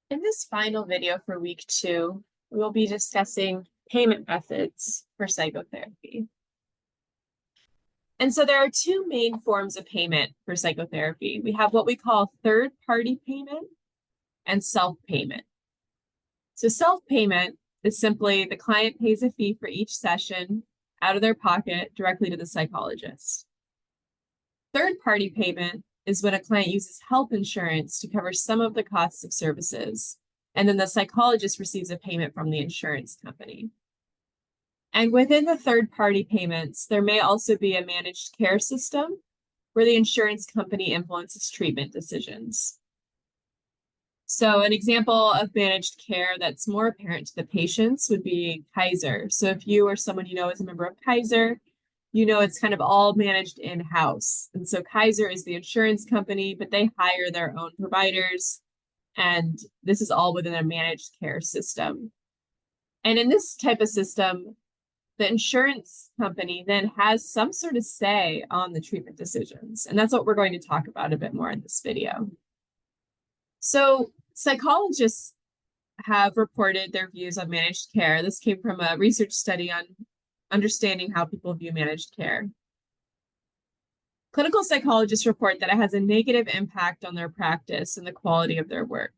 In this final video for week 2, we will be discussing payment methods for psychotherapy. And so there are two main forms of payment for psychotherapy. We have what we call third-party payment and self-payment. So self-payment is simply the client pays a fee for each session out of their pocket directly to the psychologist. Third-party payment is when a client uses health insurance to cover some of the costs of services, and then the psychologist receives a payment from the insurance company. And within the third-party payments, there may also be a managed care system where the insurance company influences treatment decisions. So an example of managed care that's more apparent to the patients would be Kaiser. So if you or someone you know is a member of Kaiser, you know it's kind of all managed in-house. And so Kaiser is the insurance company, but they hire their own providers, and this is all within a managed care system. And in this type of system, the insurance company then has some sort of say on the treatment decisions. And that's what we're going to talk about a bit more in this video. So psychologists have reported their views on managed care. This came from a research study on understanding how people view managed care. Clinical psychologists report that it has a negative impact on their practice and the quality of their work,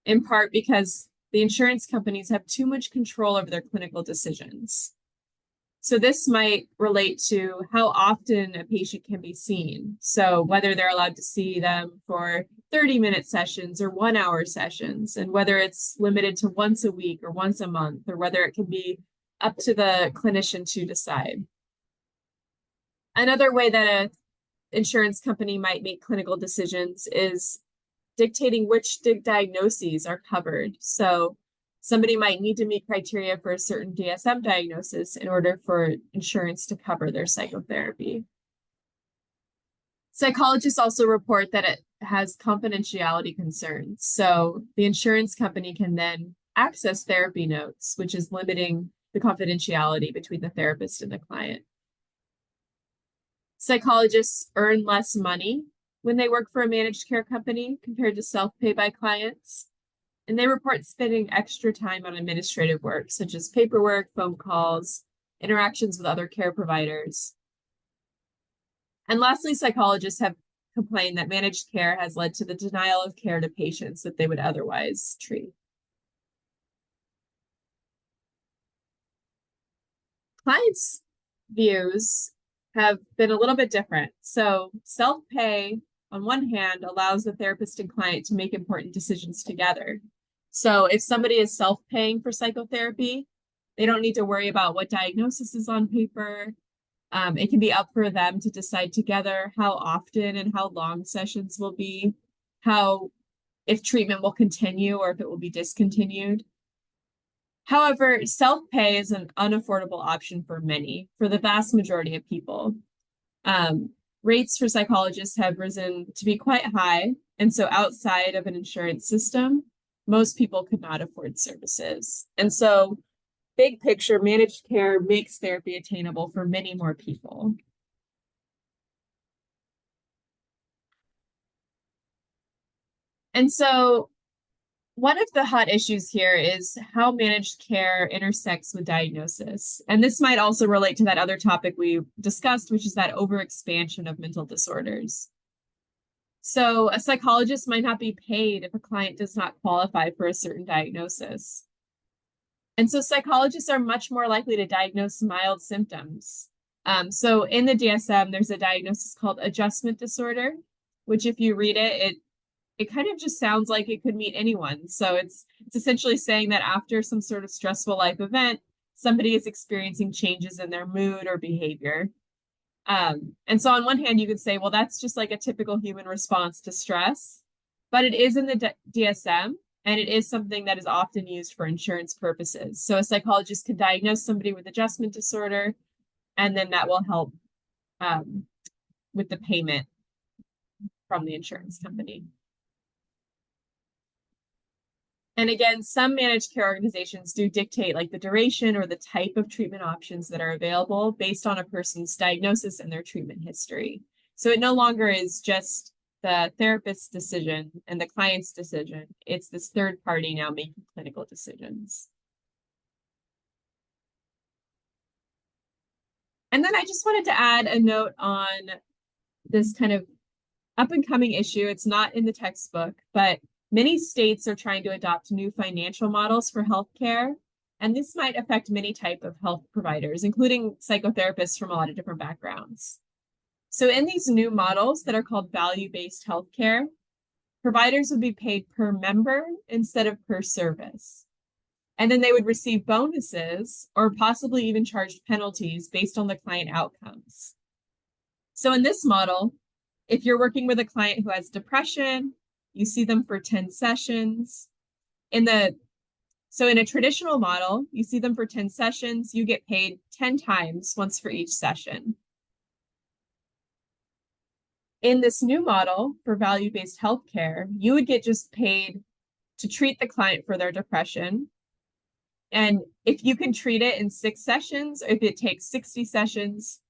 in part because the insurance companies have too much control over their clinical decisions. So this might relate to how often a patient can be seen. So whether they're allowed to see them for 30-minute sessions or 1-hour sessions, and whether it's limited to once a week or once a month, or whether it can be up to the clinician to decide. Another way that an insurance company might make clinical decisions is dictating which diagnoses are covered. So somebody might need to meet criteria for a certain DSM diagnosis in order for insurance to cover their psychotherapy. Psychologists also report that it has confidentiality concerns. So the insurance company can then access therapy notes, which is limiting the confidentiality between the therapist and the client. Psychologists earn less money when they work for a managed care company compared to self-pay by clients. And they report spending extra time on administrative work, such as paperwork, phone calls, interactions with other care providers. And lastly, psychologists have complained that managed care has led to the denial of care to patients that they would otherwise treat. Clients' views have been a little bit different. So self-pay, on one hand, allows the therapist and client to make important decisions together. So if somebody is self-paying for psychotherapy, they don't need to worry about what diagnosis is on paper. It can be up for them to decide together how often and how long sessions will be, if treatment will continue or if it will be discontinued. However, self-pay is an unaffordable option for many, for the vast majority of people. Rates for psychologists have risen to be quite high, and so outside of an insurance system, most people could not afford services. And so, big picture, managed care makes therapy attainable for many more people. And so, one of the hot issues here is how managed care intersects with diagnosis. And this might also relate to that other topic we discussed, which is that overexpansion of mental disorders. So a psychologist might not be paid if a client does not qualify for a certain diagnosis. And so psychologists are much more likely to diagnose mild symptoms. So in the DSM, there's a diagnosis called adjustment disorder, which if you read it kind of just sounds like it could meet anyone. So it's essentially saying that after some sort of stressful life event, somebody is experiencing changes in their mood or behavior. And so on one hand, you could say, well, that's just like a typical human response to stress, but it is in the DSM, and it is something that is often used for insurance purposes. So a psychologist can diagnose somebody with adjustment disorder, and then that will help with the payment from the insurance company. And again, some managed care organizations do dictate like the duration or the type of treatment options that are available based on a person's diagnosis and their treatment history. So it no longer is just the therapist's decision and the client's decision. It's this third party now making clinical decisions. And then I just wanted to add a note on this kind of up and coming issue. It's not in the textbook, but many states are trying to adopt new financial models for healthcare. And this might affect many types of health providers, including psychotherapists from a lot of different backgrounds. So in these new models that are called value-based healthcare, providers would be paid per member instead of per service. And then they would receive bonuses or possibly even charged penalties based on the client outcomes. So in this model, if you're working with a client who has depression, you see them for 10 sessions. So in a traditional model, you see them for 10 sessions, you get paid 10 times, once for each session. In this new model for value-based healthcare, you would get just paid to treat the client for their depression. And if you can treat it in 6 sessions, if it takes 60 sessions,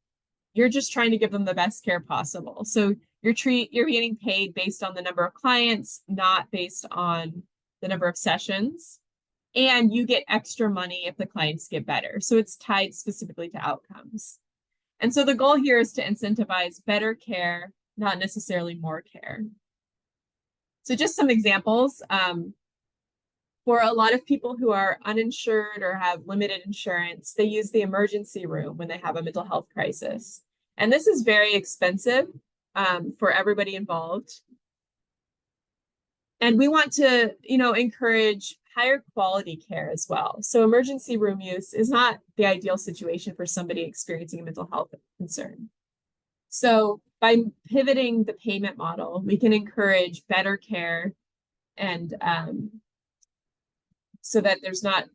you're just trying to give them the best care possible. So you're getting paid based on the number of clients, not based on the number of sessions. And you get extra money if the clients get better. So it's tied specifically to outcomes. And so the goal here is to incentivize better care, not necessarily more care. So just some examples. For a lot of people who are uninsured or have limited insurance, they use the emergency room when they have a mental health crisis. And this is very expensive for everybody involved. And we want to, encourage higher quality care as well. So emergency room use is not the ideal situation for somebody experiencing a mental health concern. So by pivoting the payment model, we can encourage better care and so that there's not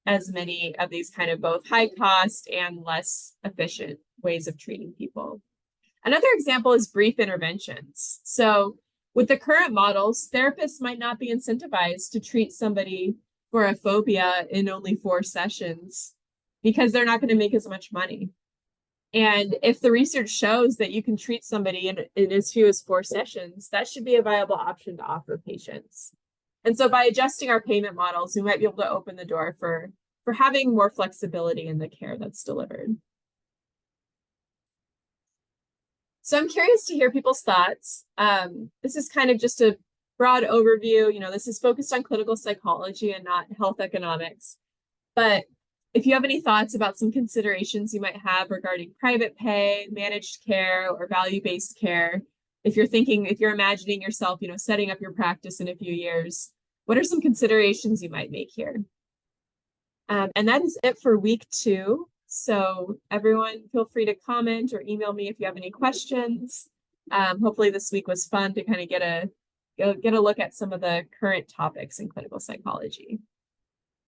as many of these kind of both high cost and less efficient ways of treating people. Another example is brief interventions. So with the current models, therapists might not be incentivized to treat somebody for a phobia in only 4 sessions because they're not going to make as much money. And if the research shows that you can treat somebody in as few as 4 sessions, that should be a viable option to offer patients. And so by adjusting our payment models, we might be able to open the door for having more flexibility in the care that's delivered. So I'm curious to hear people's thoughts. This is kind of just a broad overview. This is focused on clinical psychology and not health economics. But if you have any thoughts about some considerations you might have regarding private pay, managed care, or value-based care, if you're imagining yourself, setting up your practice in a few years, what are some considerations you might make here? And that is it for week 2. So everyone feel free to comment or email me if you have any questions. Hopefully this week was fun to kind of get a look at some of the current topics in clinical psychology.